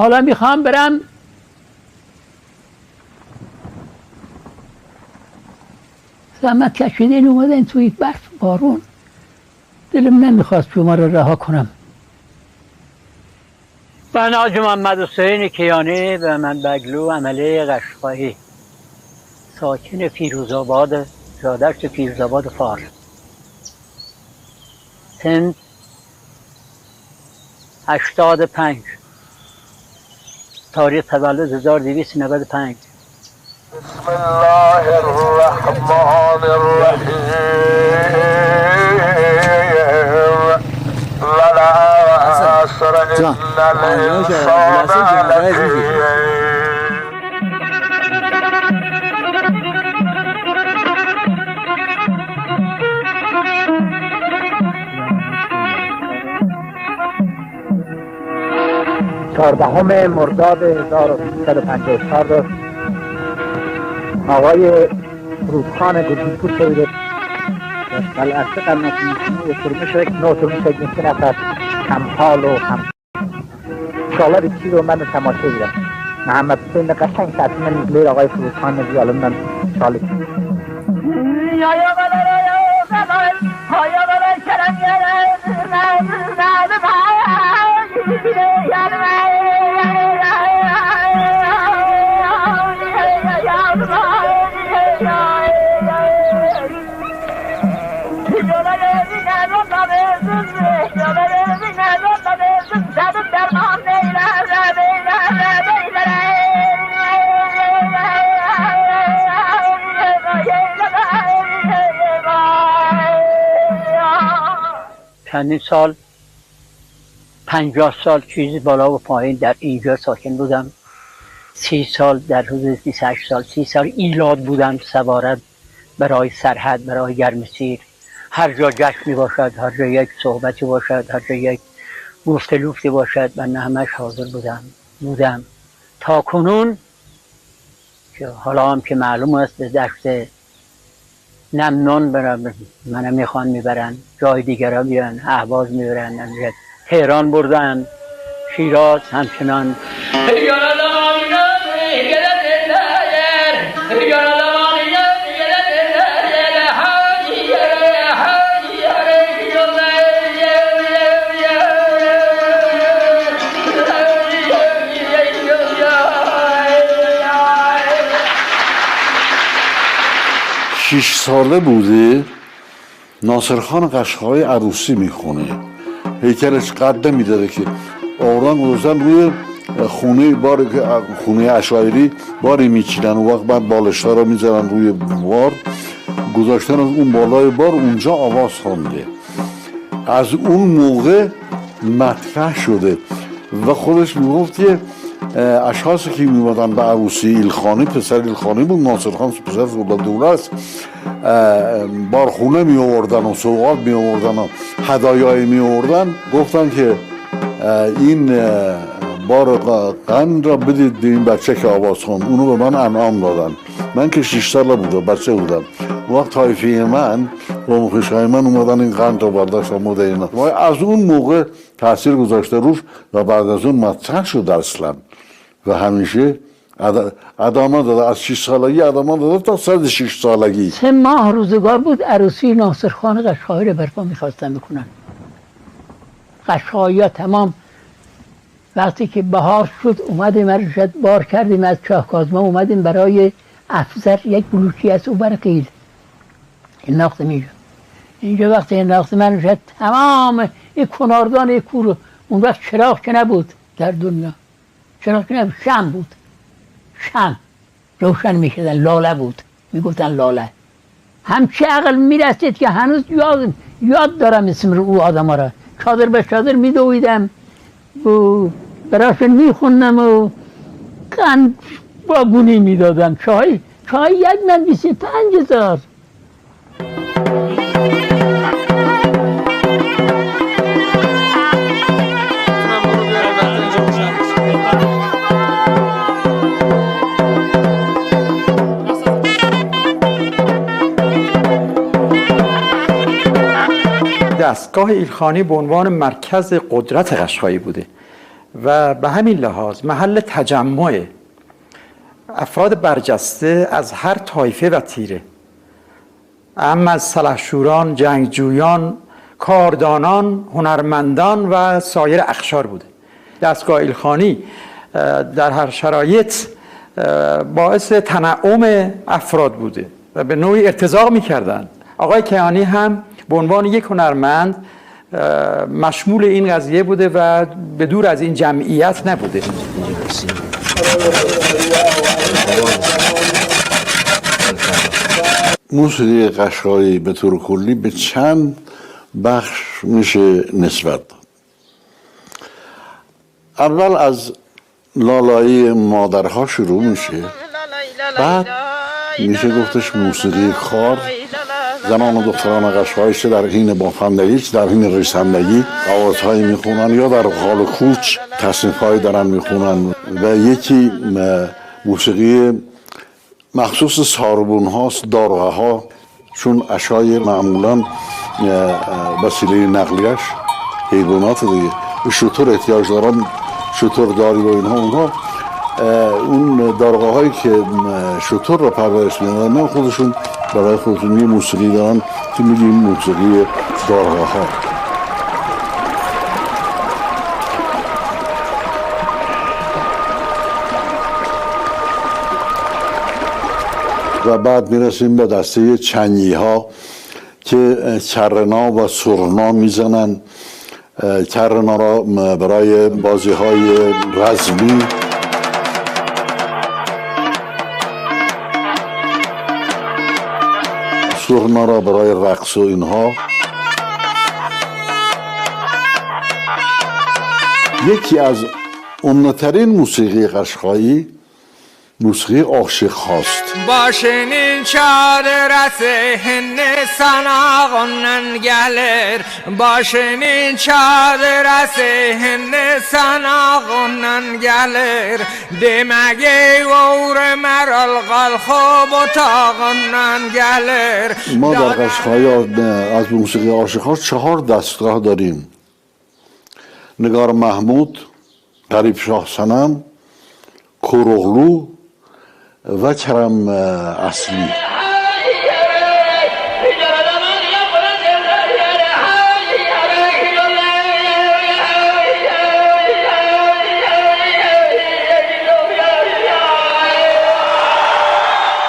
حالا میخوام برم زحمت کشیدین اومدن توی برف بارون، دلم نمیخواست شما رو رها کنم. من حاج محمد حسین کیانی به من بگلو عمله قشقایی، ساکن فیروزآباد، زادشت فیروزآباد فارس. سن 85، تاریخ تولد 1295. بسم الله الرحمن الرحیم والعصر ان الانسان لفی چهاردهم مرداد 1354 آقای رودخان گلگیپور شده قلعه قرنطینه و ترمش یک نو ترمش یک نفر کمحال و هم شالار چی رو من تماشا دیدم. محمد حسین قشنگ ساعتی من میگلیر آقای رودخان نبی الان من شالی چندین سال، 50 سال چیزی بالا و پایین در اینجا ساکن بودم. 30 سال، در حدود 28 سال 30 سال ایلات بودم، سوارت برای سرحد، برای گرمسیر. هر جا جشنی باشد، هر جا یک صحبتی باشد، هر جا یک گفت لوفتی باشد، من همش حاضر بودم تا کنون که حالا هم که معلوم است به دشت نمنان برم، منم میخوان میبرن، جای دیگر ها بیان، اهواز میبرن، تهران بردن، شیراز همچنان. شش ساله بوده ناصرخان قشقایی عروسی میخونه، هیکلش قد نمیداره که آوران گذاشتن روی خونه، خونه اشایری باری میچینن و وقت بعد بالشتا رو میذارن روی بار، گذاشتن از اون بالای بار اونجا آواز خونده. از اون موقع مطرح شده و خودش میگفت که اشخاصی که میمدن به عروسی ایلخانی، پسر ایلخانی بود، ناصرخان پسر سلطان است، بارخونه می آوردن و سوغات می آوردن و هدایایی می آوردن، گفتن که این بار قند را بدید به این بچه که آواز خوند. اونو به من انعام دادن. من که 6 ساله بودم، بچه بودم، وقت طایفه من با مخیشهای من اومدن این قند را برداشت و اینا. و از اون موقع تاثیر گذاشته روش و بعد از اون مطرح شد اصلا و همیشه ادامه داده. از 6 سالگی ادامه داده تا 106 سالگی. 3 ماه روزگار بود عروسی ناصرخان قشقایی رو برپا میخواستن بکنن. قشقایی ها تمام وقتی که بهار شد اومدیم ارشد بار کردیم از چاه کازما، اومدیم برای افزر یک بلوکی از او برقیل انداختیم اینجا وقتی انداختیم من ارشد تمام این کناردان کورو، اون وقت چراغ که نبود در دنیا، چراغ که نبود، شمع بود، شمع روشن میشدن، لاله بود، میگفتن لاله. همچه عقل میرسید که هنوز یاد دارم اسم او آدم ها را. چادر به چادر میدویدم و براشون میخوندم و قند بابونی میدادم. چای 1 من 25,000. دستگاه ایلخانی به عنوان مرکز قدرت قشقایی بوده و به همین لحاظ محل تجمع افراد برجسته از هر طایفه و تیره، اما از سلحشوران، جنگجویان، کاردانان، هنرمندان و سایر اقشار بوده. دستگاه ایلخانی در هر شرایط باعث تنعم افراد بوده و به نوعی ارتزاق می‌کردند. آقای کیانی هم به عنوان یک هنرمند مشمول این قضیه بوده و به دور از این جمعیت نبوده. موسیقی قشقایی به طور کلی به چند بخش میشه نسبت داد. اول از لالایی مادرها شروع میشه، بعد میشه گفتش موسیقی خار، زنان و دختران قشقایی چه در حین بافندگی چه در حین ریسندگی آوازهایی میخونن یا در حال کوچ تصنیفهایی دارن میخونن. و یکی موسیقی مخصوص ساربون هاست، دارغه ها، چون اشای معمولا وسیله نقلیش حیوانات دیگه به شتر احتیاج دارن، شتر داری و اینها، اونها اون دارغه هایی که شتر را پرورش میدن خودشون برای خودشون یه موسیقی دارن که میگیم موسیقی دارغه ها. و بعد میرسیم به دسته چنگی ها که کرنا و سرنا میزنن. کرنا را برای بازی های رزمی، سرنا را برای رقص و اینها. یکی از عمده‌ترین موسیقی قشقایی موسیقی عاشق هاست. Başının çadırası hinni sana qonan gelir. Başının çadırası hinni sana qonan gelir. Deməgi uğur məral qalxıb otağından gelir. ما در قشقایی از موسیقی عاشق ها 4 دستگاه داریم: نگار محمود، غریب شاه صنم، کوروغلو و کرم اصلی.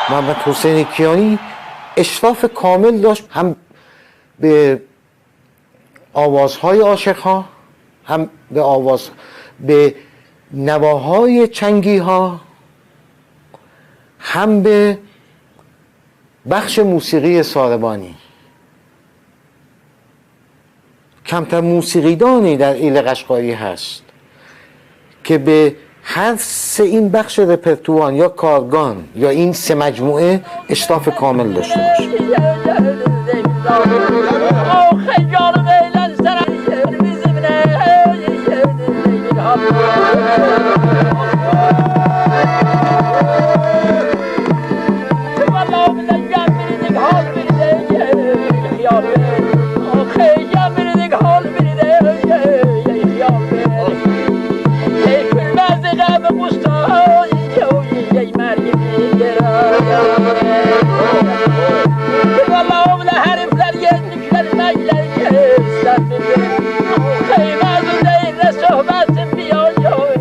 محمد حسین کیانی اشراف کامل داشت هم به آوازهای عاشق‌ها، هم به نواهای چنگی‌ها، هم به بخش موسیقی ساربانی. کمتر موسیقیدانی در ایل قشقایی هست که به هر سه این بخش رپرتوان یا کارگان یا این سه مجموعه اشراف کامل داشته باشه.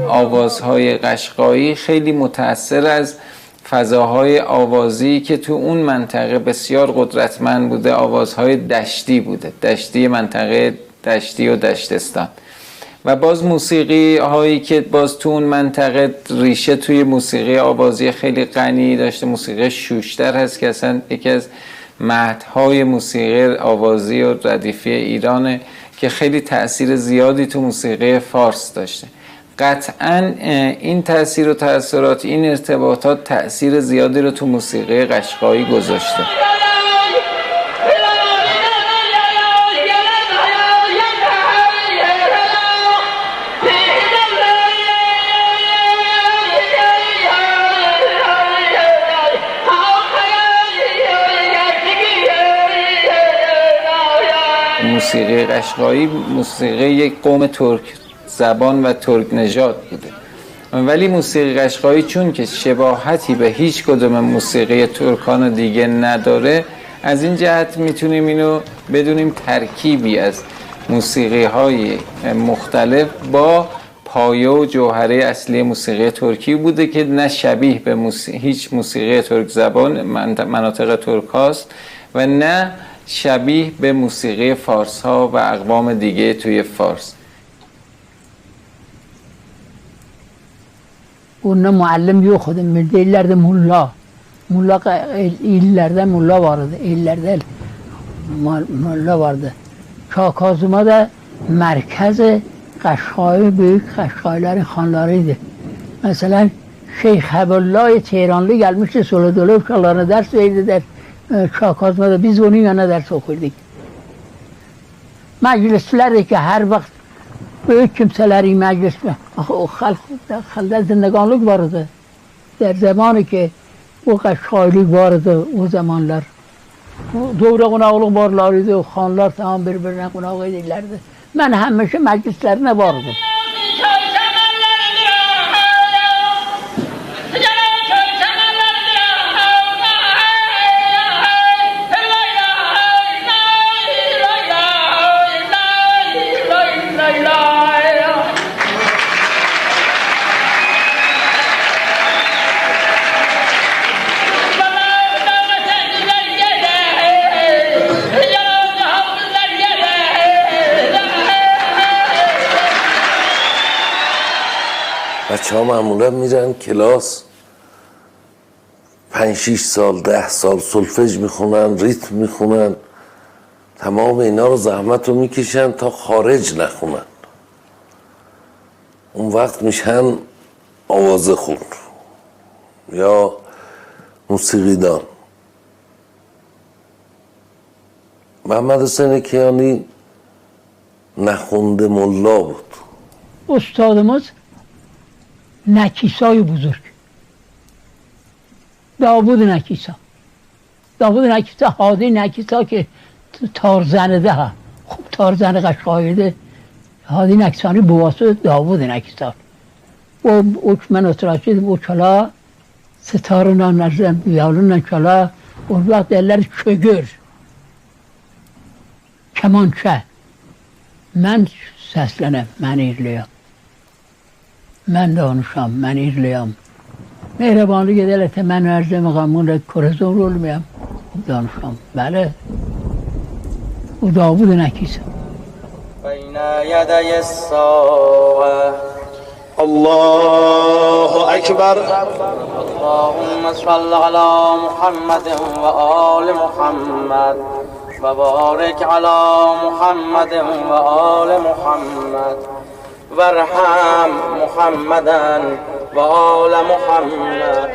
آوازهای قشقایی خیلی متأثر از فضاهای آوازی که تو اون منطقه بسیار قدرتمند بوده، آوازهای دشتی بوده، دشتی منطقه دشتی و دشتستان. و باز موسیقی هایی که باز تو اون منطقه ریشه توی موسیقی آوازی خیلی غنی داشته. موسیقی شوشتر هست که اصلا یکی از مهدهای موسیقی آوازی و ردیفی ایرانه که خیلی تأثیر زیادی تو موسیقی فارس داشته. قطعاً این تأثیر و تأثیرات، این ارتباطات تأثیر زیادی رو تو موسیقی قشقایی گذاشته. موسیقی قشقایی موسیقی یک قوم ترک زبان و ترک نژاد بوده. ولی موسیقی قشقایی چون که شباهتی به هیچ کدوم موسیقی ترکان دیگه نداره، از این جهت میتونیم اینو بدونیم ترکیبی از موسیقی های مختلف با پایه و جوهره اصلی موسیقی ترکی بوده که نه شبیه به هیچ موسیقی ترک زبان مناطق ترک هاست و نه شبیه به موسیقی فارس ها و اقوام دیگه توی فارس. Onun muallim yok oldum. İllerde mulla. İllerde mulla vardı. İllerde mulla vardı. Çakazıma da merkez Qaşqay büyük Qaşqayların xanlarıydı. Mesela Şeyh Habibullah Tehranlı gelmişti. Soladolu uşaqlarına ders verdi. Çakazmada biz onun yanına ders okurduk. Meclislerde ki her vakit büyük kimseleri meclisme, o halde zindeganlık vardı. Der zamanı ki o Qaşqaylık vardı o zamanlar. Doğru qonaqlıq varlarıydı, o xanlar tamam birbirine qonaq edirlerdi. Ben həmişə meclislerine vardım. بچه ها معمولا میرن کلاس 5-6 سال 10 سال سولفژ میخونن، ریتم میخونن، تمام اینا رو زحمت رو میکشن تا خارج نخونن. اون وقت میشن آوازه خون یا موسیقیدان. محمد حسین کیانی نخونده ملا بود. استادımız Nekisa'yı buzurg. Davud Nekisa. Davud Nekisa, Hadi Nekisa ki tarzanıdı ha. खूب tarzanı Qaşqayıdı. Hadi Nekisa'nın babası Davud Nekisa. O mən oturacaqdım, o çala, sitarla, violonla çala, o vaxt derler kögür, kemançə. Mən səslənəm, mən irliyəm. Mən danışam, mən irliyəm. Mehribanlıq edərlər, mən ərzəməyəm, bunu korezor olmayam, danışam. Bəli, o Davud Nekisa. بين يدي الساعة الله أكبر اللهم صل على محمد وآل محمد وبارك على محمد وآل محمد وارحم محمدا وآل محمد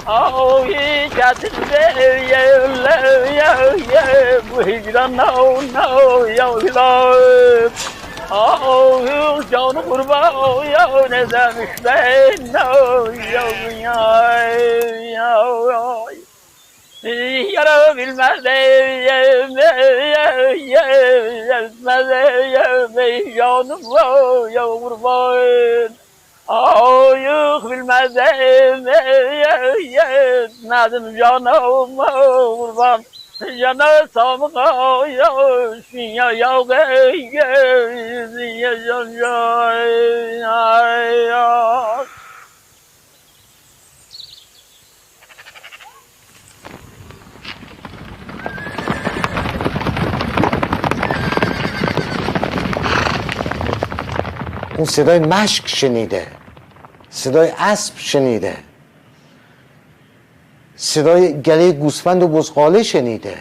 آهی کتنده bu hicran آه جان قربان ne demiş ben yara bilmezdim yetmezdim canım ya kurban ayık bilmezdim yetmedim canım kurban Yana samga ya ya ya اون صدای مشک شنیده، صدای اسب شنیده، صدای گله گوسفند و بزغاله شنیده،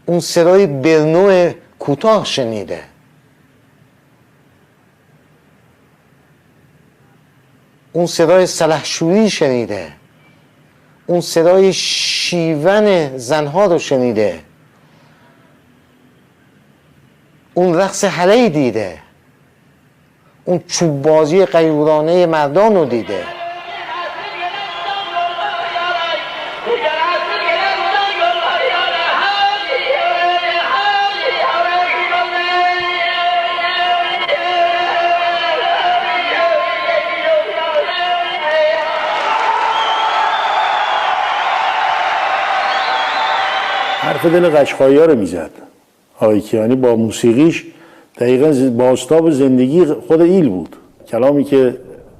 اون صدای برنو کوتاه شنیده، اون صدای سلحشوری شنیده، اون صدای شیون زنها رو شنیده، اون رقص هله‌ای دیده، اون چوب بازی غیورانه مردان رو دیده. حرف دل قشقایی ها رو میزد. آقای کیانی با موسیقیش دقیقا بازتاب زندگی خود ایل بود. کلامی که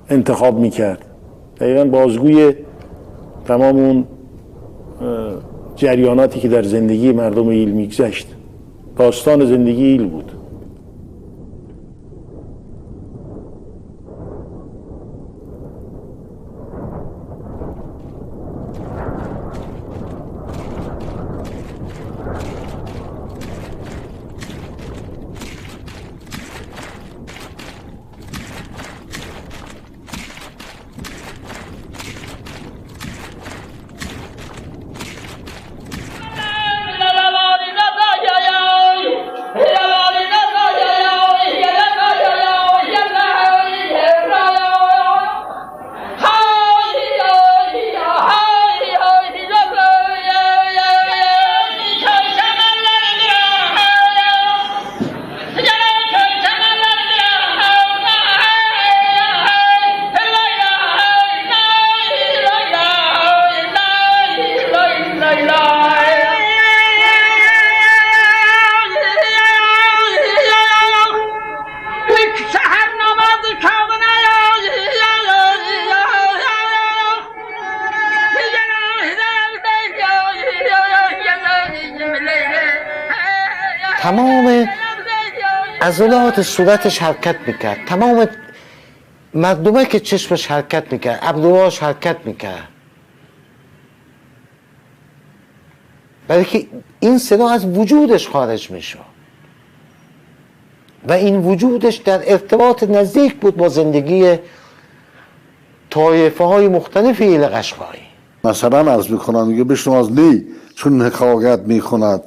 انتخاب میکرد دقیقا بازگوی تمام اون جریاناتی که در زندگی مردم ایل میگذشت. داستان زندگی ایل بود. تمام عضلات صورتش حرکت میکرد، تمام مردمه که چشمش حرکت میکرد، ابروهاش حرکت میکرد، برای که این صدا از وجودش خارج میشد و این وجودش در ارتباط نزدیک بود با زندگی طایفه های مختلف ایل قشقایی. مثلا عرض میکنم میگه بشنو از نی چون حکایت میکند،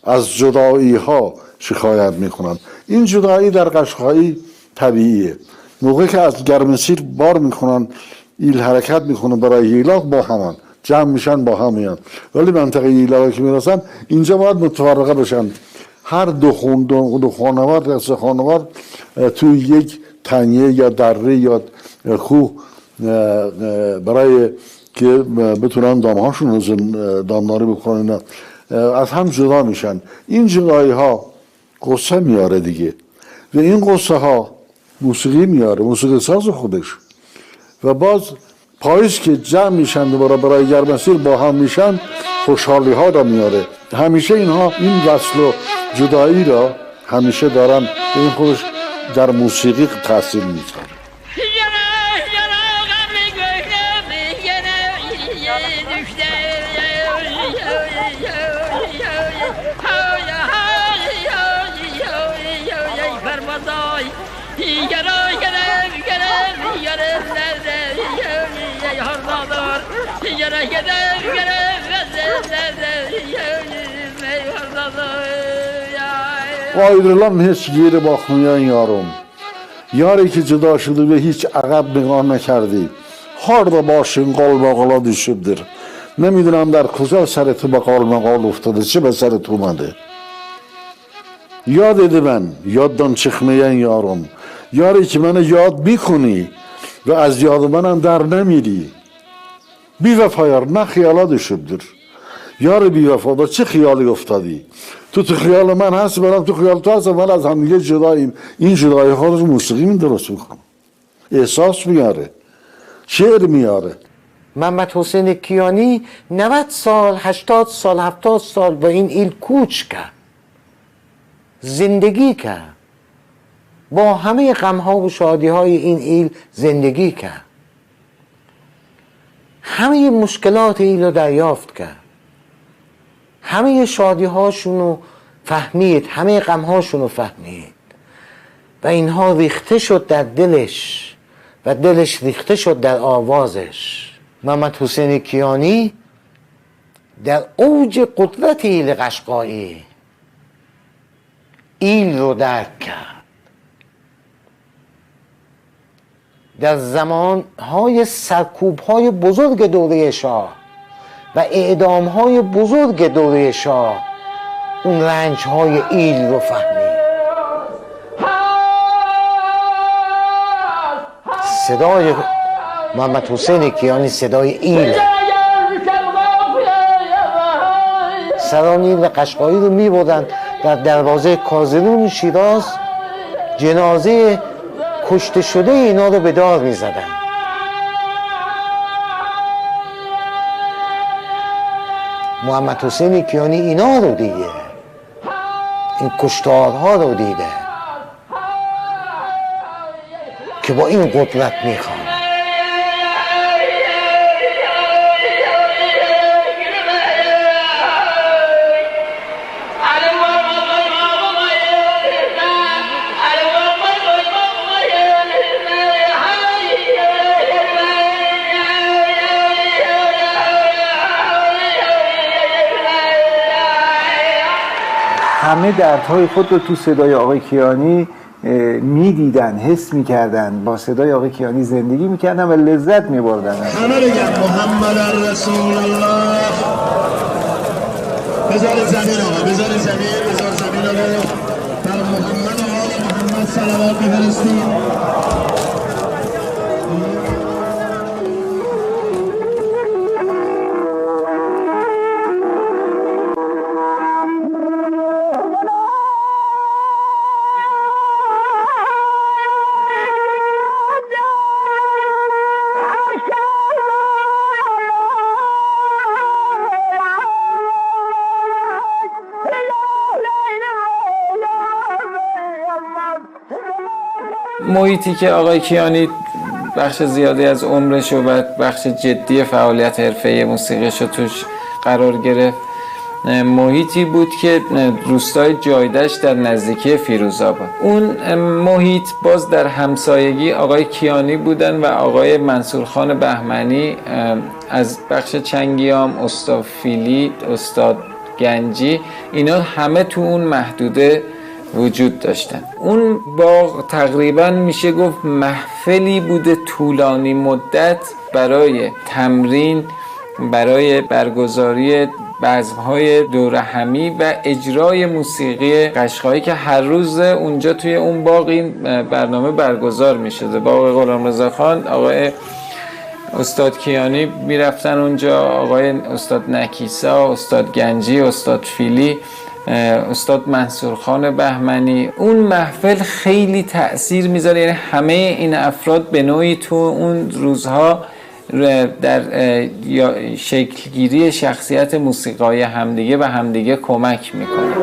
از جدایی ها شکایت میکنند. این جدایی در قشقایی طبیعیه. موقعی که از گرمسیر بار میکنن ایل حرکت میکنن برای ییلاق با همان جمع میشن با هم میان، ولی منطقه ییلاق که میرسن اینجا باید متفرقه بشن. هر دو خانوار یا سه خانوار توی یک تنگه یا دره یا کوه برای که بتونن دامهاشون دامداری بکنن از هم جدا میشن. این جدایی ها قصه میاره دیگه و این قصه ها موسیقی میاره، موسیقی ساز خودش. و باز پاییز که جمع میشن دوباره برای گرمسیر با هم میشن خوشحالی ها را میاره. همیشه اینها این وصل و جدایی را همیشه دارن و این خودش در موسیقی تاثیر میذاره. Ayrılan hiç yeri bakmayan yarım, yari ki cıda şudu ve hiç ağab nigah nekerdi, harda başın qalmaqala düşübdür. Ne midinem der kuza sereti be qalmaqal uftadı, çi be seret umadı. Yad edi ben, yaddan çıkmayan yarım, yari ki beni yad bikuni ve az yadı benim der nemiri. Bir vefayar ne xiyala düşübdür. Yarı bir vefada çi xiyali افتادی؟ تو خیال من هست برام تو خیال تو هست، ولی از هم دیگه جداییم. این جدایی ها رو موسیقی می درست میکنم، احساس میاره، شعر میاره. محمد حسین کیانی 90 سال 80 سال 70 سال با این ایل کوچ کرد، زندگی کرد، با همه غم ها و شادی های این ایل زندگی کرد، همه مشکلات ایل رو دریافت کرد، همه شادی هاشون رو فهمید، همه غم هاشون رو فهمید و اینها ریخته شد در دلش و دلش ریخته شد در آوازش. محمد حسین کیانی در اوج قدرت ایل قشقایی ایل رو درک کرد. در زمانهای سرکوبهای بزرگ دوره شاه و اعدامهای بزرگ دوره شاه اون رنجهای ایل رو فهمید. صدای محمد حسین کیانی صدای ایل، سرانیل و قشقایی رو میبردن در دروازه کازرون شیراز، جنازه کشته شده اینا رو به دار میزدن. محمد حسین کیانی اینا رو دیگه، این کشتارها رو دیده که با این قدرت میخوان. همه دردهای خود رو تو صدای آقای کیانی میدیدن، حس میکردن، با صدای آقای کیانی زندگی میکردن و لذت میبردن. همه بگن محمد رسول الله. بذار زمین آقا، بذار زمین رو بر محمد و آل محمد صلوات بفرستید. محیطی که آقای کیانی بخش زیادی از عمرش و بخش جدی فعالیت حرفه‌ای موسیقیش رو توش قرار گرفت، محیطی بود که روستای جایدشت در نزدیکی فیروزآباد. اون محیط باز در همسایگی آقای کیانی بودن و آقای منصورخان بهمنی از بخش چنگیام، استاد فیلی، استاد گنجی، اینا همه تو اون محدوده وجود داشتن. اون باغ تقریبا میشه گفت محفلی بوده طولانی مدت برای تمرین، برای برگزاری بزم‌های دوره همی و اجرای موسیقی قشقایی که هر روز اونجا توی اون باغ این برنامه برگزار میشده. باغ غلامرضا خان، آقای استاد کیانی میرفتن اونجا، آقای استاد نکیسا، استاد گنجی، استاد فیلی، استاد منصورخان بهمنی. اون محفل خیلی تأثیر میذاره، یعنی همه این افراد به نوعی تو اون روزها در شکلگیری شخصیت موسیقای همدیگه و همدیگه کمک میکنه.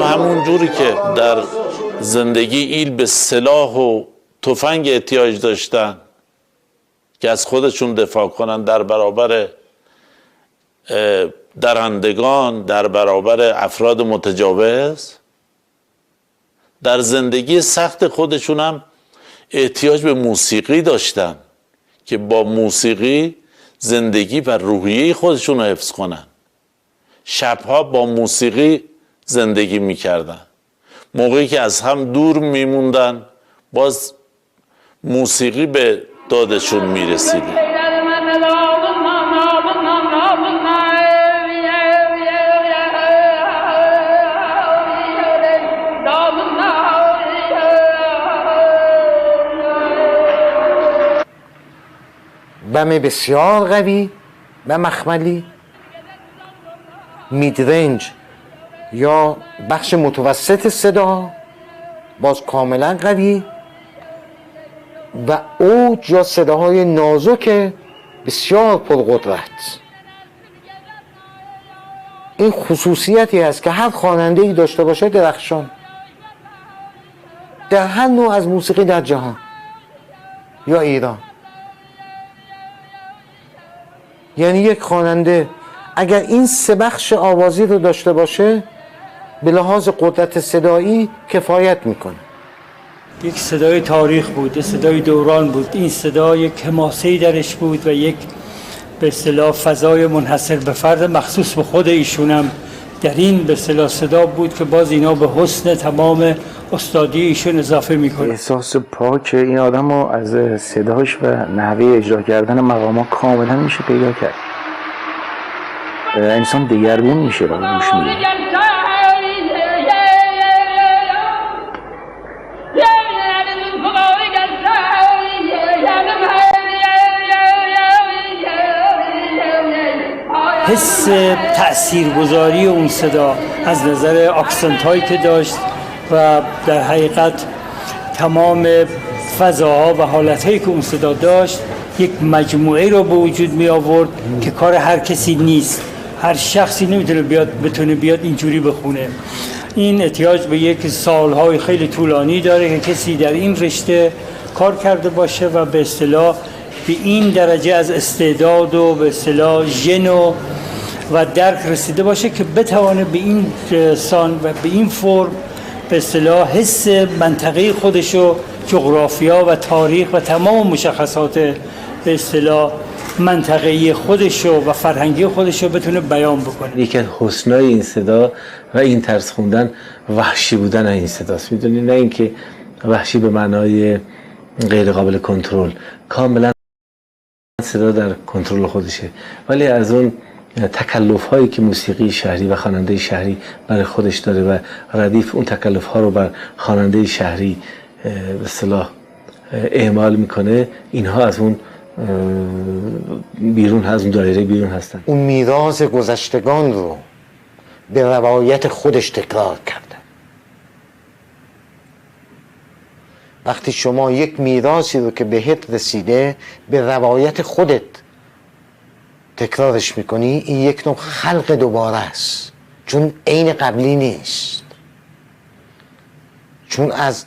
همون جوری که در زندگی ایل به سلاح و تفنگ احتیاج داشتن که از خودشون دفاع کنن در برابر درندگان، در برابر افراد متجاوز، در زندگی سخت خودشون هم احتیاج به موسیقی داشتن که با موسیقی زندگی و روحیه خودشون رو حفظ کنن. شبها با موسیقی زندگی میکردن، موقعی که از هم دور میموندن باز موسیقی به دادشون میرسیده. بم بسیار قوی و مخملی، میدرنج یا بخش متوسط صدا باز کاملا قوی، و اوج یا صداهای نازک بسیار پرقدرت. این خصوصیتی هست که هر خواننده‌ای داشته باشه درخشان در هر نوع از موسیقی در جهان یا ایران. یعنی یک خواننده اگر این سه بخش آوازی رو داشته باشه به لحاظ قدرت صدایی کفایت میکنه. یک صدای تاریخ بود، یک صدای دوران بود. این صدا یک حماسه‌ای درش بود و یک به اصطلاح فضای منحصر به فرد مخصوص به خود ایشون هم در این به اصطلاح صدا بود که باز اینا به حسن تمام استادی ایشون اضافه میکنه. احساس پاک این آدم رو از صداش و نحوه اجرا کردن مقامات کاملا میشه پیدا کرد. انسان دگرگون میشه با گوش میده. حس تأثیرگذاری اون صدا از نظر آکسنت هایی که داشت و در حقیقت تمام فضاها و حالت هایی که اون صدا داشت یک مجموعه رو به وجود می آورد که کار هر کسی نیست. هر شخصی نمیتونه بتونه بیاد اینجوری بخونه. این احتیاج به یک سالهای خیلی طولانی داره که کسی در این رشته کار کرده باشه و به اصطلاح به این درجه از استعداد و به اصطلاح ژن و درک رسیده باشه که بتوانه به این سان و به این فرم به اصطلاح حس منطقه خودشو، جغرافیا و تاریخ و تمام مشخصات به اصطلاح منطقه‌ای خودشو و فرهنگی خودشو بتونه بیان بکنه. یکی از حسنای این صدا و این طرز خوندن وحشی بودن این صداست. میدونی، نه اینکه وحشی به معنای غیر قابل کنترل، کاملا صدا در کنترل خودشه، ولی از اون تکلف هایی که موسیقی شهری و خواننده شهری برای خودش داره و ردیف اون تکلف ها رو بر خواننده شهری به اصطلاح اعمال میکنه، اینها از اون بیرون، از اون دایره بیرون هستن. اون میراث گذشتگان رو به روایت خودش تکرار کرده. وقتی شما یک میراثی رو که بهت رسیده به روایت خودت تکرارش میکنی، این یک نوع خلق دوباره است، چون عین قبلی نیست، چون از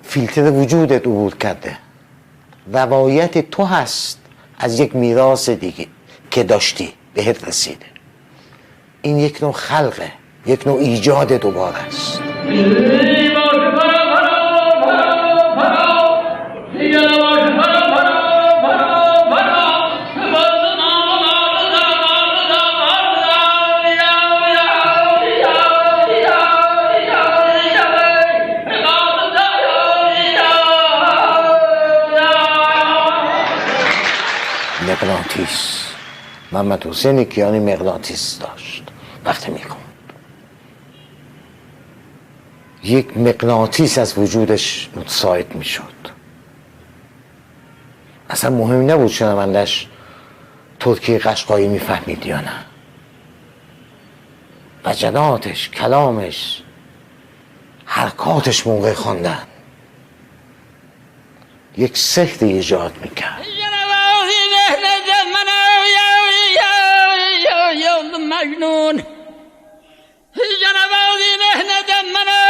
فیلتر وجودت عبور کرده. روایت تو هست از یک میراث دیگه که داشتی بهت رسیده. این یک نوع خلقه، یک نوع ایجاد دوباره است. مغناطیس، محمد حسین کیانی مغناطیس داشت وقتی میخوند. یک مغناطیس از وجودش متساعد میشد. اصلا مهم نبود شنوندش ترکی قشقایی میفهمید یا نه. وجناتش، کلامش، حرکاتش موقع خواندن یک سحری ایجاد میکرد. مجنون جنبازی مهنتم منو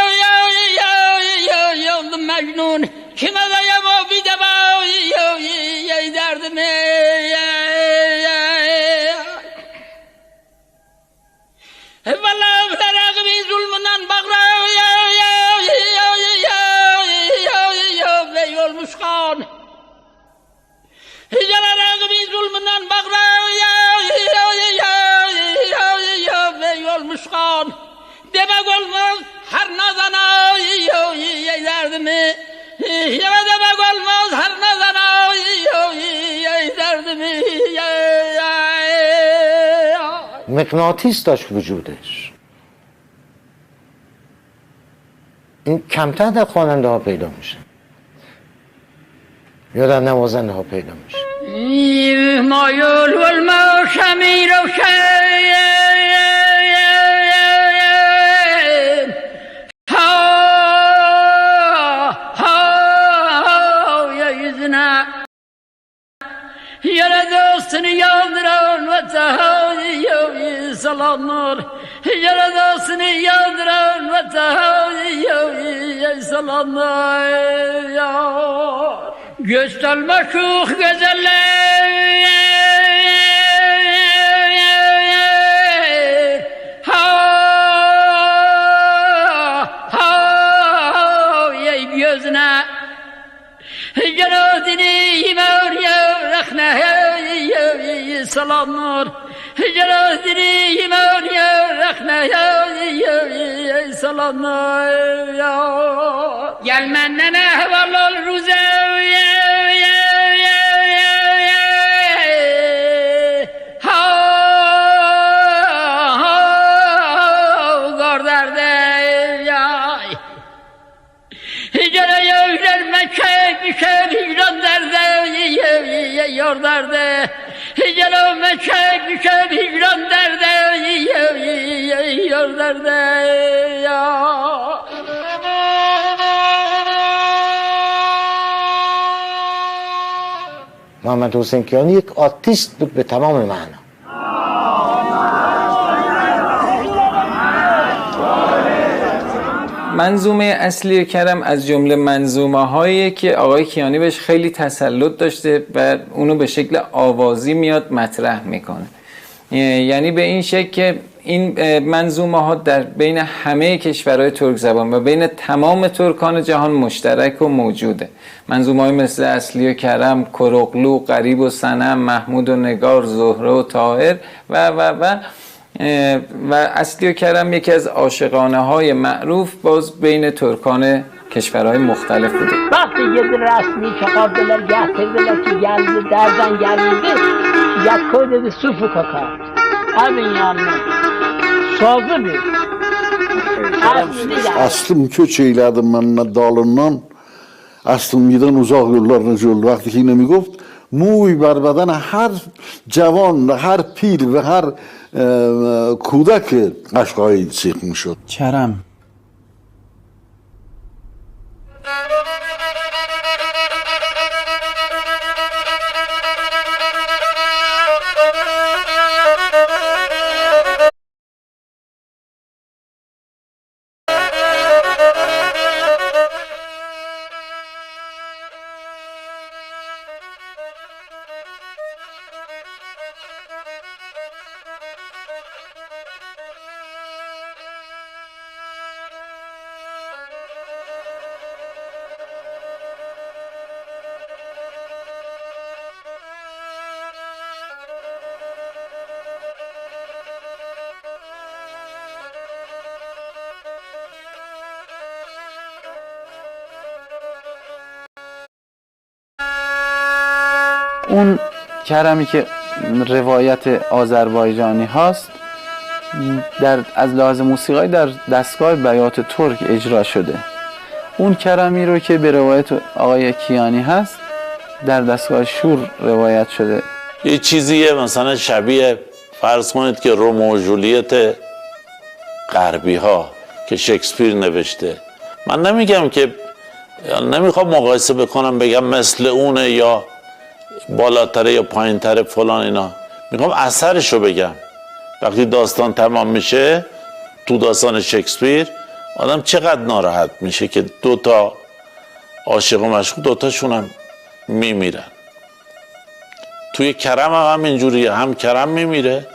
یا مجنون که مزایم و بیدبا یا درد می والا فرق بی ظلمنان بغرا یا بیول مشقان جنبازی بی ظلمنان بغرا مشقان دما گل هر نازنای ای درد می یا دما گل هر نازنای ای درد می مغناطیس داشت وجودش. این کمتر در خواننده ها پیدا میشه یا در نوازنده ها پیدا میشه. مایول و الماء شمیر و یار دوستن یادران و تهایی سلامور یار دوستن یادران و تهایی سلامور گشتل مشوخ گزله های بیوزنه جنادنی موریا رخنه سلام نور جلادری ایمان یا رخنه یا سلام یا گل من نه حوالال روزه یار درده جلو مچک میشه هیجران درده یار درده محمد حسین کیانی یک آرتیست بود به تمام معنا. منظومه اصلی کرم از جمله منظومه هایی که آقای کیانی بهش خیلی تسلط داشته و اونو به شکل آوازی میاد مطرح میکنه. یعنی به این شکل که این منظومه ها در بین همه کشورهای ترک زبان و بین تمام ترکان جهان مشترک و موجوده. منظومه های مثل اصلی و کرم، کروغلو، غریب و صنم، محمود و نگار، زهره و طاهر و اصلی و کرم یکی از عاشقانه های معروف باز بین ترکان کشورهای مختلف بوده. وقتی یه رسمی که قابلر گهترده که گلده دردن گلده یک کده صوفو kakar. Abin yanına. Sazı bir. Aslım köç eyledim ben dalından. Aslım giden uzak yollarına yol. Vakti ki yine mi گفت موی بر بدن هر جوان و هر پیر و هر کودک قشقایی سیخ میشد. کرم اون کرمی که روایت آذربایجانی هاست از لحاظ موسیقی در دستگاه بیات ترک اجرا شده. اون کرمی رو که به روایت آقای کیانی هست در دستگاه شور روایت شده. یه چیزیه مثلا شبیه فرض کنید که رومئو و جولیت غربی ها که شکسپیر نوشته. من نمیگم که نمیخوام مقایسه بکنم بگم مثل اونه یا بالاتره یا پایینتره فلان اینا، میخوام اثرشو بگم. وقتی داستان تمام میشه تو داستان شکسپیر آدم چقدر ناراحت میشه که دوتا عاشق و مشغول دوتاشون هم میمیرن. توی کرم هم اینجوریه، هم کرم میمیره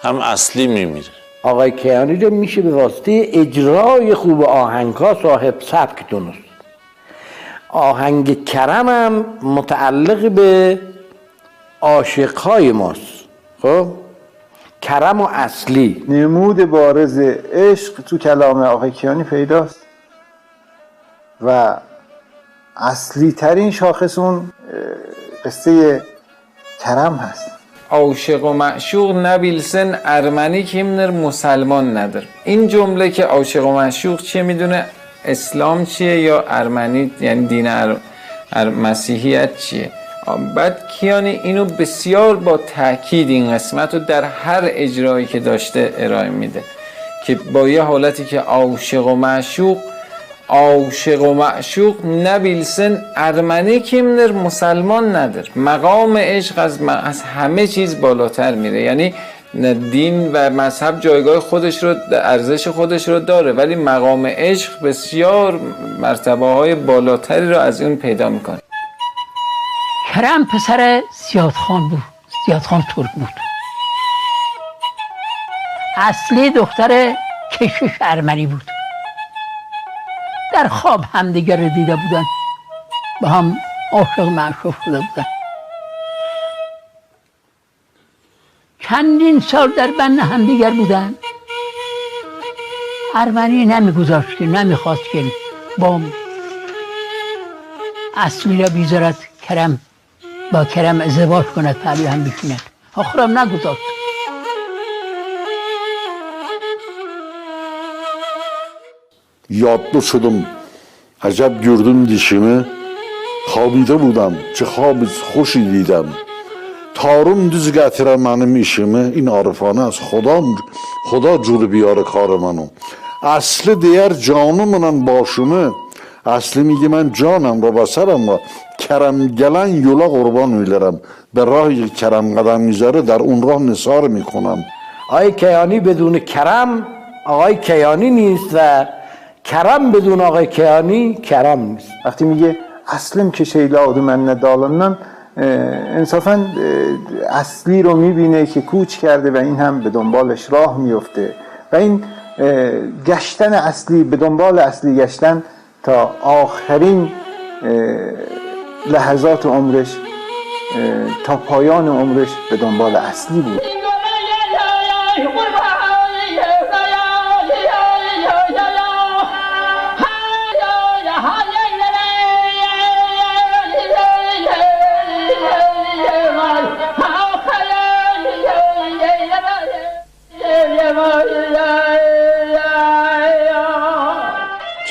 هم اصلی میمیره. آقای کیانی رو میشه به واسطه اجرای خوب آهنگ ها صاحب سبک دونست. آهنگ کرم هم متعلق به عاشقهای ماست. خب کرم و اصلی نمود بارز عشق تو کلام آقای کیانی پیداست و اصلی ترین شاخص اون قصه کرم هست. عاشق و معشوق نبیلسن ارمنی کیمنر مسلمان ندار. این جمله که عاشق و معشوق چیه میدونه اسلام چیه یا ارمنی یعنی دین مسیحیت چیه. بعد کیانی اینو بسیار با تاکید این قسمت رو در هر اجرایی که داشته ارائه میده که با یه حالتی که عاشق و معشوق نبیلسن ارمنی کیمنر مسلمان ندار. مقام عشق از همه چیز بالاتر میره. یعنی دین و مذهب جایگاه خودش رو ارزش خودش رو داره ولی مقام عشق بسیار مرتبه های بالاتری رو از اون پیدا میکنه. کرم پسر زیادخان بود. زیادخان ترک بود. اصلی دختر کشش ارمنی بود. در خواب همدیگر رو دیده بودن، با هم عاشق معشوق شده بودن. چندین سال در بند همدیگر بودن. ارمنی نمیگذاشت که نمیخواست که با اصلی را بیزارت کرم با کرم ازدواج کند پهلوی هم بشیند. آخرم نگذاشت. یاددو شدم عجب گردم دیشimi خوابیده بودم چه خواب خوشی دیدم تارم düz getiren benim işimi این عارفانه از خدا جور بیاره کار منو اصل دیگر جانımla başımı اصلی میگه من جانم را بسرم و کرم گلن یولا قربان میلرم به راه کرم قدم میذاره در اون راه نثار میکنم. آقای کیانی بدون کرم آقای کیانی نیست و کرم بدون آقای کیانی کرم نیست. وقتی میگه اصلم که شیلا من ندالنن انصافا اصلی رو میبینه که کوچ کرده و این هم به دنبالش راه میفته و این گشتن اصلی به دنبال اصلی گشتن تا آخرین لحظات عمرش تا پایان عمرش به دنبال اصلی بود.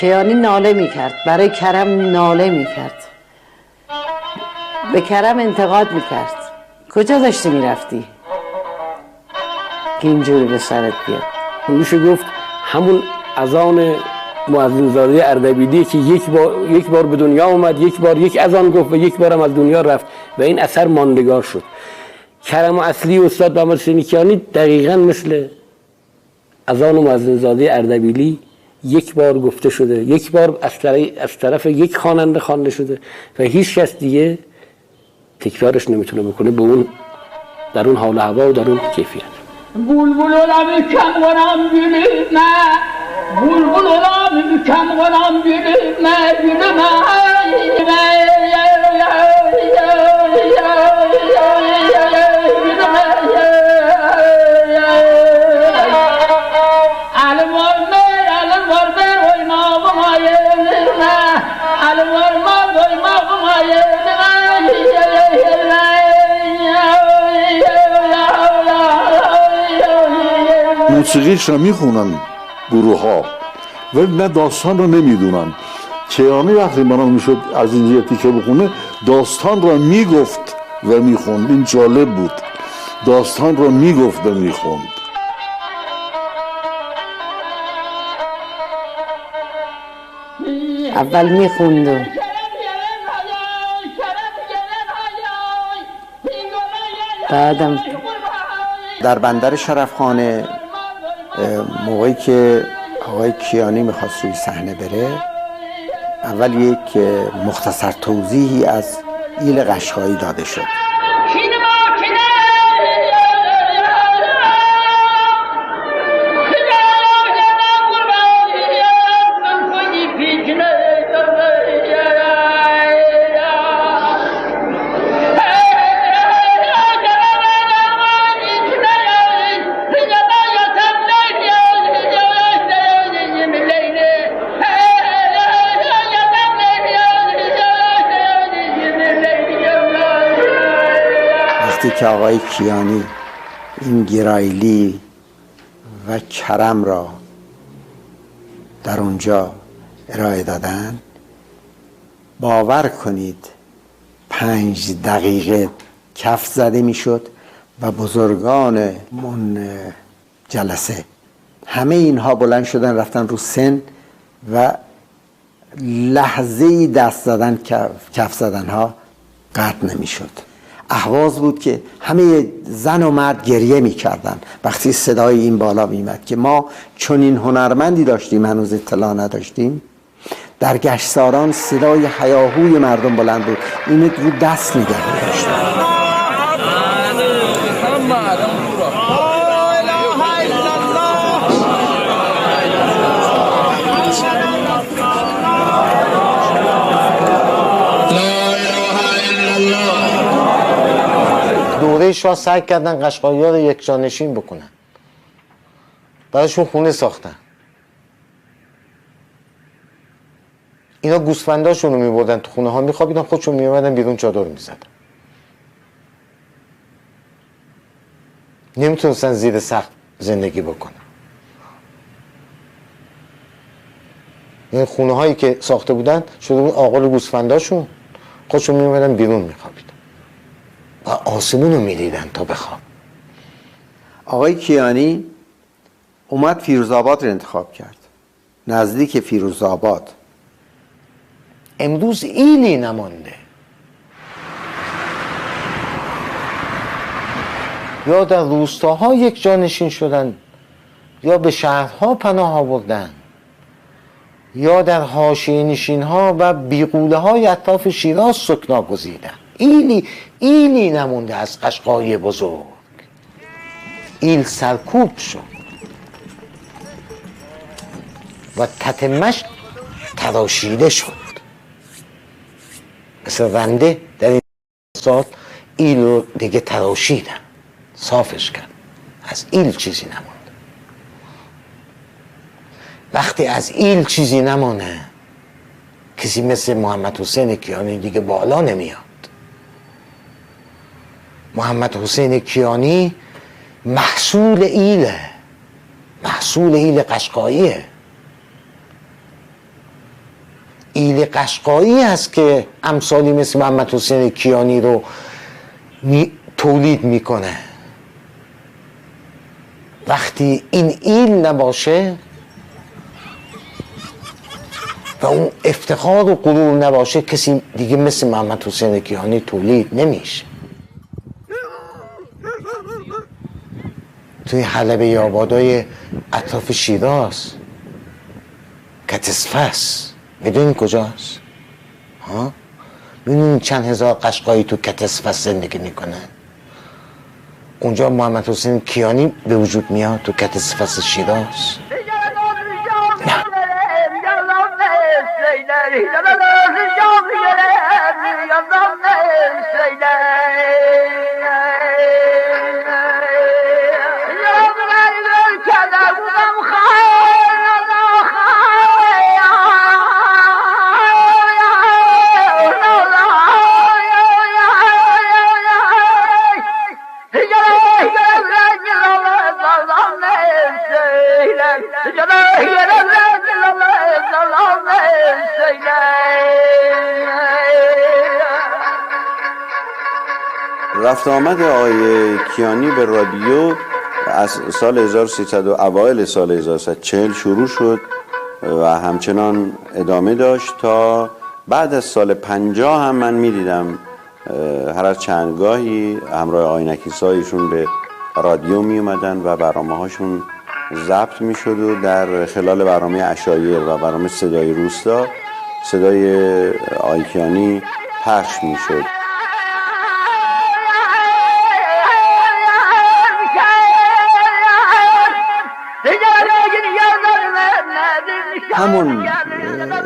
کیانی ناله میکرد، برای کرم ناله میکرد، به کرم انتقاد میکرد. کجا داشتی میرفتی که اینجوری به سرت بیاد؟ میشه گفت همون اذان مؤذنزاده اردبیلی که یک بار به دنیا اومد، یک بار یک اذان گفت و یک بارم از دنیا رفت و این اثر ماندگار شد. کرم اصلی استاد محمد حسین کیانی دقیقاً مثل اذان مؤذنزاده اردبیلی یک بار گفته شده، یک بار از طرف یک خواننده خوانده شده و هیچ کس دیگه تکرارش نمیتونه بکنه به اون در اون حال و هوا و در اون کیفیت. بلبل olam kəm qonam gülümə Bulbul olam kəm qonam gülümə Gülümə Əlim var ver oynağıma yerləmə Əlim var oynağıma yerləmə موسیقیش را میخونن گروه ها ولی نه داستان را نمیدونن. کیانی وقتی بنا میشد از این جهتی که بخونه داستان را میگفت و میخوند. این جالب بود، داستان را میگفت و میخوند. اول میخوند و بعدم در بندر شرفخانه موقعی که آقای کیانی میخواست روی صحنه بره اول یک مختصر توضیحی از ایل قشقایی داده شد. که آقای کیانی این گرایلی و کرم را در اونجا ارائه دادن باور کنید 5 دقیقه کف زده میشد و بزرگان اون جلسه همه اینها بلند شدن رفتن رو سن و لحظه‌ای دست زدن کف زدن ها قطع نمیشد. اهواز بود که همه زن و مرد گریه میکردن وقتی صدای این بالا میمد که ما چون این هنرمندی داشتیم هنوز اطلاع نداشتیم. در گشتساران صدای هیاهوی مردم بلند بود، این رو دست نگه داشتن. دوره شاه سعی کردن قشقایی‌ها رو یک جانشین بکنن، برایشون خونه ساختن. اینا گوسفنداشون رو میبردن تو خونه ها میخوابیدن، خودشون میومدن بیرون چادر میزدن. نمیتونستن زیر سقف زندگی بکنن. یعنی خونه هایی که ساخته بودن شده بود آغل گوسفنداشون، خودشون میومدن بیرون میخوابیدن و آسمون رو میدیدن تا بخواب. آقای کیانی اومد فیروزآباد رو انتخاب کرد، نزدیک فیروزآباد. امروز ایلی نمانده، یا در روستاها یک جانشین شدن یا به شهرها پناه آوردن یا در حاشیه نشین ها و بیغوله های اطراف شیراز سکنا گزیدن. ایلی نمونده از قشقایی بزرگ. ایل سرکوب شد و تتمش تراشیده شد. مثل رنده در این سال ایل رو دیگه تراشیدن، صافش کرد، از ایل چیزی نماند. وقتی از ایل چیزی نمانه کسی مثل محمد حسین کیانی دیگه بالا نمیاد. محمد حسین کیانی محصول ایله، محصول ایل قشقاییه. ایل قشقایی هست که امثالی مثل محمد حسین کیانی رو تولید میکنه. وقتی این ایل نباشه و اون افتخار و غرور نباشه کسی دیگه مثل محمد حسین کیانی تولید نمیشه. توی حلبه آبادای اطراف شیراز کتسفس، میدونین کجاست؟ ها؟ میدونین چند هزار قشقایی تو کتسفس زندگی میکنن؟ اونجا محمد حسین کیانی به وجود میاد تو کتسفس شیراز. رفت آمد آقای کیانی به رادیو از سال 1300 اوایل سال 1340 شروع شد و همچنان ادامه داشت تا بعد از سال 50 هم من می‌دیدم هر از چندگاهی همراه آینکی‌سایشون به رادیو می اومدن و برنامه‌هاشون ضبط می‌شد و در خلال برنامه عشایر و برنامه صدای روستا صدای آقای کیانی پخش می‌شد. همون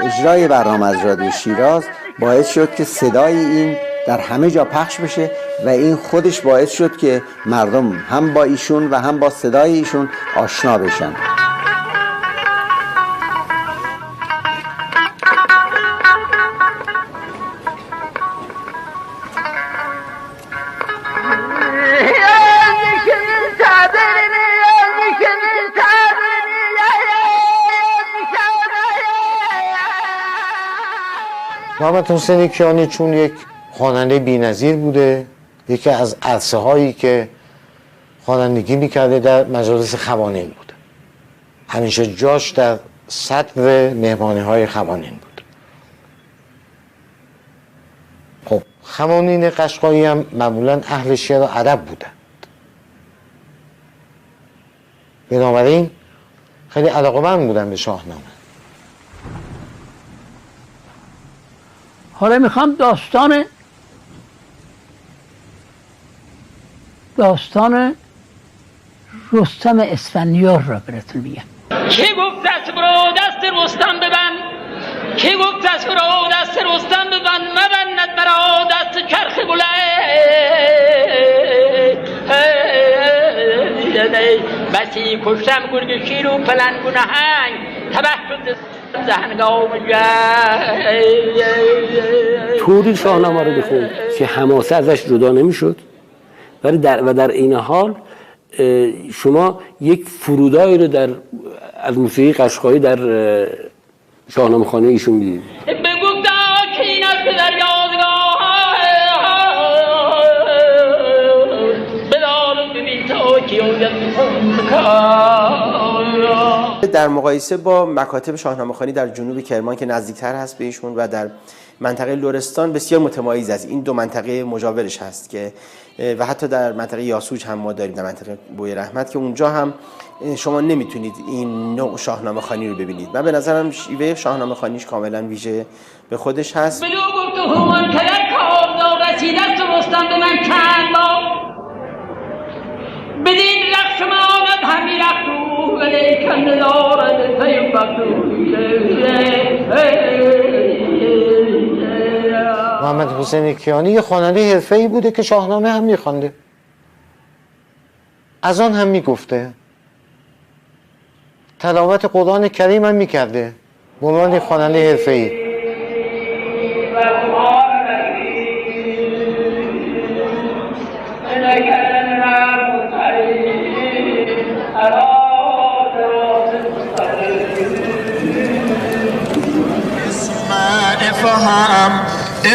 اجرای برنامه از رادیو شیراز باعث شد که صدای این در همه جا پخش بشه و این خودش باعث شد که مردم هم با ایشون و هم با صدای ایشون آشنا بشن. محمد حسین کیانی چون یک خواننده بی‌نظیر بوده، یکی از عرصه هایی که خوانندگی میکرده در مجالس خوانین بود. همیشه جاش در صدر مهمانی های خوانین بود. خب خوانین قشقایی هم معمولا اهل شعر و ادب بودند. بنابراین خیلی علاقه‌مند بودن به شاهنامه. حالا میخوام داستان رستم اسفندیار را براتون بگم. کی گفت دست برو دست رستم ببند، کی گفت دست برو دست رستم ببند، مبندد برا دست چرخ بلند. بسی کشتم گرگ شیر و پلنگ و نهنگ تبه شد زهنگام طوری شاهنامه رو بخون که حماسه ازش جدا نمیشد ولی در این حال شما یک فرودایی رو از موسیقی قشقایی در شاهنامه خوانی ایشون میدید. در مقایسه با مکاتب شاهنامه خوانی در جنوب کرمان که نزدیکتر هست به ایشون و در منطقه لرستان بسیار متمایز است. این دو منطقه مجاورش هست که و حتی در منطقه یاسوج هم ما داریم، در منطقه بوی رحمت، که اونجا هم شما نمیتونید این نوع شاهنامه خوانی رو ببینید. من به نظرم شیوه شاهنامه خوانیش کاملا ویژه به خودش هست. بلو گفت و هومان کلک کارزار رسیدست و رستم به من چند بار بدین رخش ما آمد همی رختو ولیکن ندارد پیم بختو. محمد حسین کیانی یه خواننده حرفه‌ای بوده که شاهنامه هم میخوانده، از آن هم میگفته، تلاوت قرآن کریم هم میکرده به عنوان خواننده حرفه‌ای.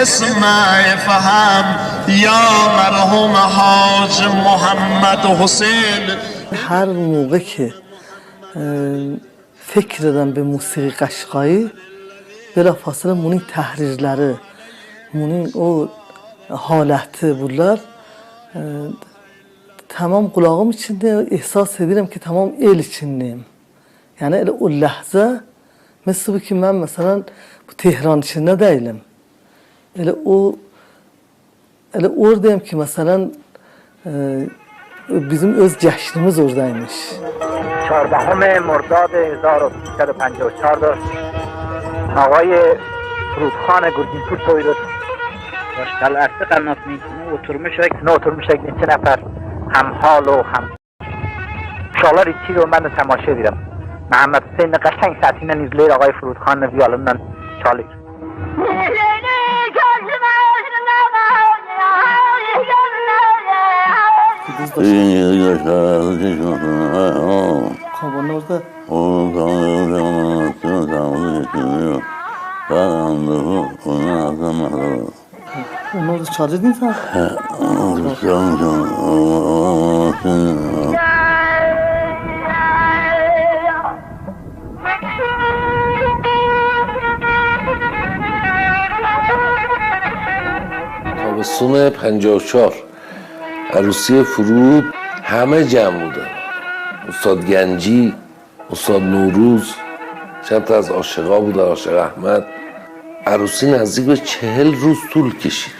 اسمع فهم یا مرحوم حاج محمد حسین. هر موقع که فکر edem به موسیقی قشقایی بلافاصله bunun tahrirləri, bunun o haləti bunlar tamam qulağım içində ehsas edirəm ki, tamam el içindəyim. Yəni elə o ləhzə مثل bu ki mən məsələn bu Tehran içində deyiləm. Elə oradayım ki məsələn bizim öz cəşnimiz oradaymış. 14 مرداد 1354 داشت آقای فرودخان گرگینپور تویداد داشت در عرصه قنات میکنه oturmuşak neçə nəfər هم حال و هم uşaqlar içi رو من تماشا دیدم. محمد حسین قشنگ سطحینه izləyir آقای فرودخان ویالونla çalır. Kabanozda onları da çalırdın sen? تابستون 54 عروسی فرود همه جمع بودن، استاد گنجی، استاد نوروز، چند تا از عاشقا بودن، عاشق احمد. عروسی نزدیک به 40 روز طول کشید.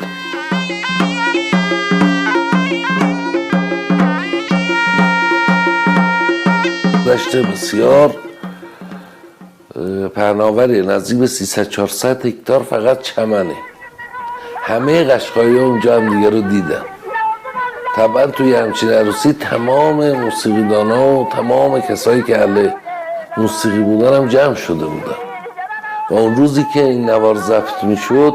دشت بسیار پهناوری، نزدیک به 300-400 هکتار فقط چمنه. همه قشقایی ها اونجا هم دیگه رو دیدن. طبعا توی همچین عروسی تمام موسیقیدان ها و تمام کسایی که اهل موسیقی بودن هم جمع شده بودن و اون روزی که این نوار ضبط میشد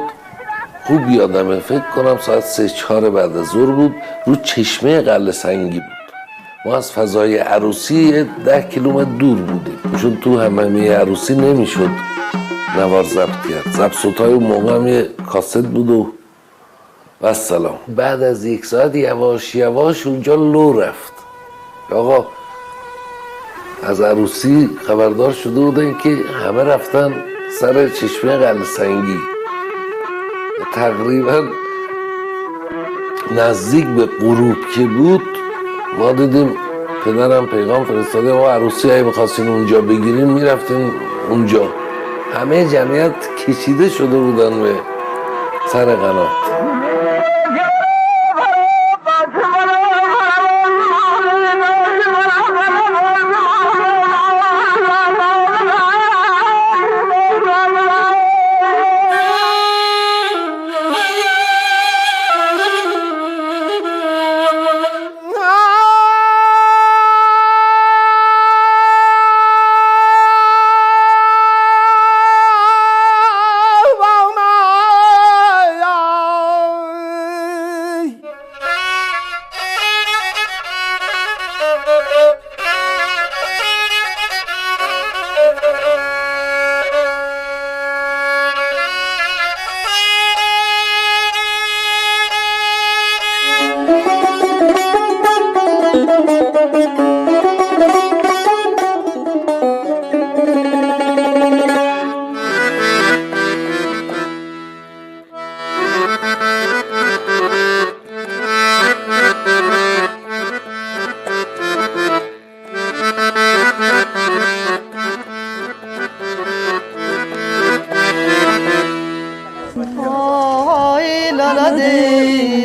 خوب یادمه، فکر کنم ساعت 3-4 بعد از ظهر بود، رو چشمه قلعه سنگی بود. ما از فضای عروسی 10 کیلومتر دور بودیم، چون تو همه عروسی نمیشد نوار ضبط کرد. ضبط صوتای اون موقع هم یه کاست بود و سلام. بعد از 1 ساعت یواش یواش اونجا لو رفت. آقا از عروسی خبردار شده بودن که همه رفتن سر چشمه قلعه سنگی. تقریبا نزدیک به غروب که بود ما دیدیم پدرم پیغام فرستاده ما عروسی هایی بخواستین اونجا بگیریم میرفتیم اونجا. همه جمعیت کشیده شده بودن به سر قنات.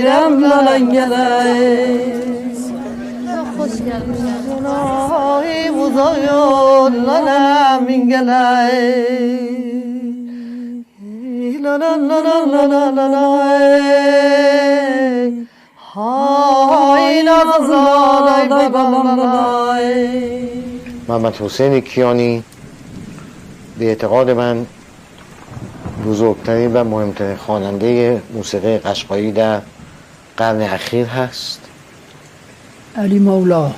رم لنگلای ای بزایون لنمینگلای لا لا لا لا لا لا لا های نازلای بابای. محمد حسین کیانی به اعتقاد من بزرگترین و مهمترین خواننده موسیقی قشقایی در قرن اخیر هست. علی مولا